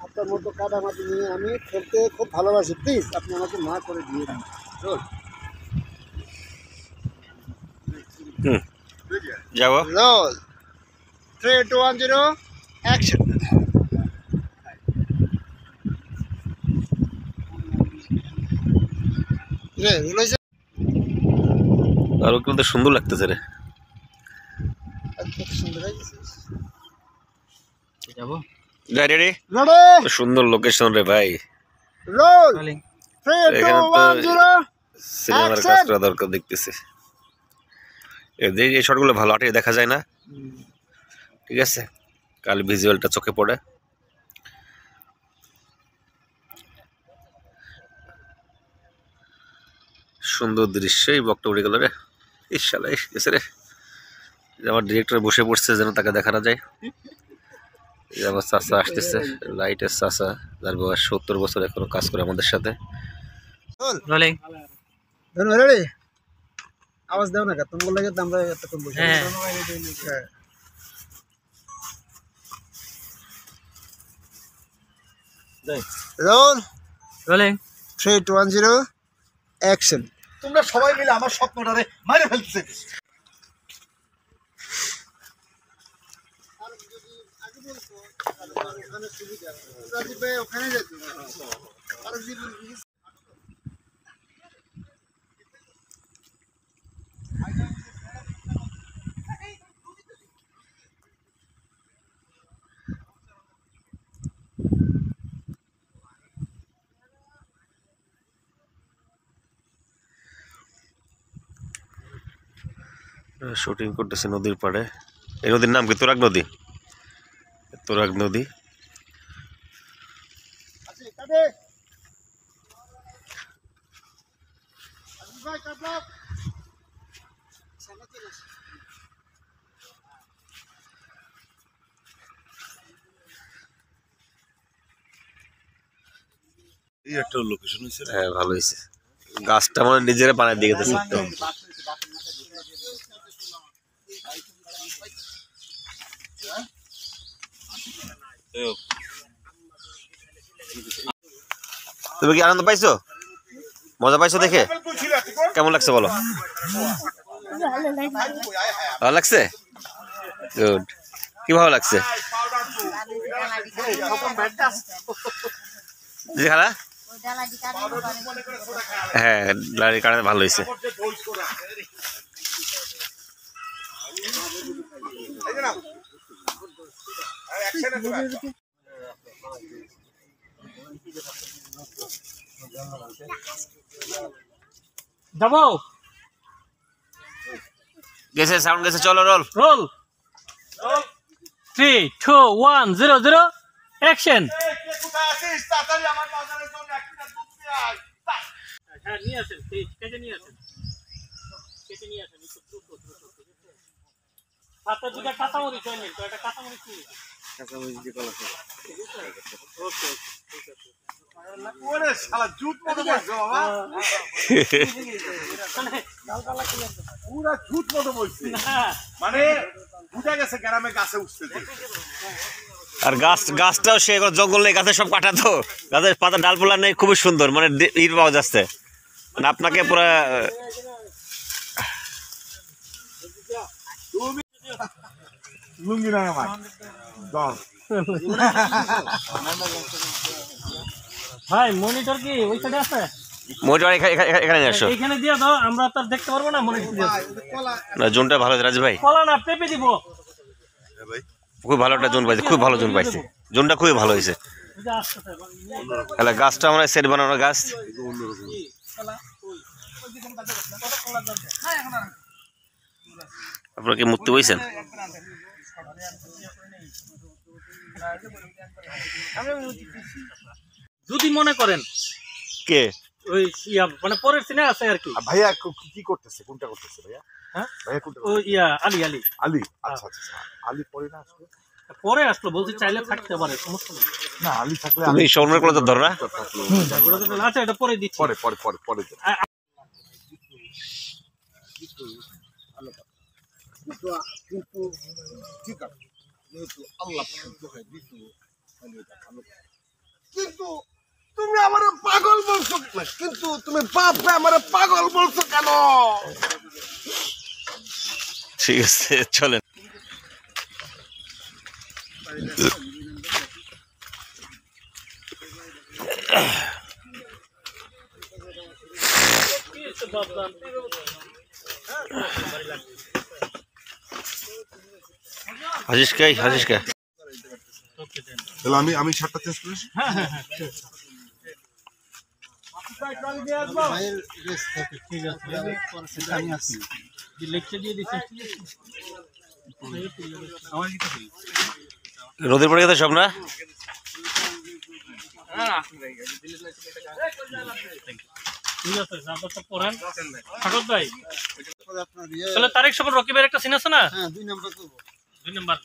আপনার মতো কাদামাটি নিয়ে আমি খেলতে খুব ভালোবাসি, প্লিজ আপনি আমাকে না করে দিয়ে দিন। যাবো। Roll 3 2 1 0 action. রে রোল আর কিন্তু সুন্দর লাগতেছে রে। কত সুন্দর হয়েছে। যাবো রেডি রেডি সুন্দর লোকেশন রে ভাই। রোল 3 2 1 0 সিনেমার কাজ করা দরকার দেখতেছি। এই শটগুলো ভালো আটে দেখা যায় না, ঠিক আছে, কাল ভিজুয়ালটা চোখে পড়ে। সুন্দর দৃশ্য, এই বকটা উড়ে গেল রে। ইশালা এসে রে, আমার ডিরেক্টর বসে পড়ছে যেন তাকে দেখানো যায়। আমার চাচা আসতেছে, লাইটের চাচা, যার বয়স 70 বছর, এখনো কাজ করে আমাদের সাথে। রেডি আওয়াজ দাও না, তুমি বলে গেলে আমরা এতক্ষণ বসে। Role rolling 3 2 1 0 action. তোমরা সবাই মিলে আমার স্বপ্নটারে মাইরে ফেলতে চাইছো। ওখানে যেত শুটিং করতেছে নদীর পাড়ে। এই নদীর নাম কি? তোরাগ নদী। তোরাগ নদী। এই একটা লোকেশন হইছে। হ্যাঁ ভালো হয়েছে, গাছটা মানে নিজেরা বানায় দিয়ে গেছে। তুমি কি আনন্দ পাইছো, মজা পাইছো দেখে? কেমন লাগছে বলো? ভালো লাগছে, গুড। কি ভালো লাগছে? হ্যাঁ লাড়ির কারণে ভালো হয়েছে। যাবো গেছে, সাউন্ড গেছে, চলো রোল। Role 3 2 1 0 0 action. হ্যাঁ নিয়ে আসেন, কেটে নিয়ে আসেন, কেটে নিয়ে আসেন। সাথে দুটো কাঁচামরিচ হয়নি তো, একটা কাঁচামরিচ নিয়ে কাঁচামরিচ দিয়ে কলা খাবে। ওকে ঠিক আছে। ওরে শালা জুত মতো বলছো বাবা, পুরা জুত মতো বলছি, মানে বুঝা গেছে গ্রামে গাছে উঠছে। আর গাছটাও সে জঙ্গল নেই, গাছের সব কাটা, তো গাছের পাতা ডালপালা নেই, খুবই সুন্দর, মানে ইট পাওয়া যাচ্ছে। মানে আপনাকে পুরা লুঙ্গি না আমার ভাই মনিটর কি ওই সাইডে আছে? মনিটর এখানে নিয়ে আসো। এখানে দিয়ে দাও, আমরা তো দেখতে পারবো না মনিটর দিয়ে। না জোনটা ভালো রাজু ভাই, কলা না পেপে দিব। খুব ভালো একটা জোন পাইছে, খুব ভালো জোন পাইছে, জোনটা খুবই ভালো হয়েছে। তাহলে গাছটা আমরা সেট বানানো গাছ। আপনারা কি মূর্তি বইছেন? যদি মনে করেন কে ওই মানে পরের সিনে আছে আর কি। ভাইয়া কি করতেছে, কোনটা করতেছে ভাইয়া? হ্যাঁ ভাইয়া কোনটা? ওই আলী আলী আলী। আচ্ছা আচ্ছা, আলী পরে না আসলে? পরে আসলো, বলছি চাইলে থাকতে পারে, সমস্যা নেই। না আলী থাকলে তুমি স্বর্ণের কলা তো ধরো না? আচ্ছা এটা পরে দিচ্ছি। পরে পরে পরে পরে ভালো কথা। কিন্তু কিন্তু ঠিক আছে, যেহেতু আল্লাহ পছন্দ হয় দিত, তাহলে এটা ভালো কথা। কিন্তু তুমি আমার পাগল বলছো না, কিন্তু তুমি বাপরে আমার পাগল বলছো কেন? ঠিক আছে চলেন। হাজিস কে তাহলে আমি শার্টটা চেঞ্জ করেছি। ভাইয়ের ড্রেস থাকে, ঠিক আছে, আমি আছি। রোদের পড়ে গেছে সব না। ঠিক আছে আপনার পড়েন ঠাকুর ভাই। আপনার ইয়ে, তাহলে তারিখ সফর রকিবের একটা সিন আছে না, হ্যাঁ 2 নাম্বার করবো। 2 নাম্বার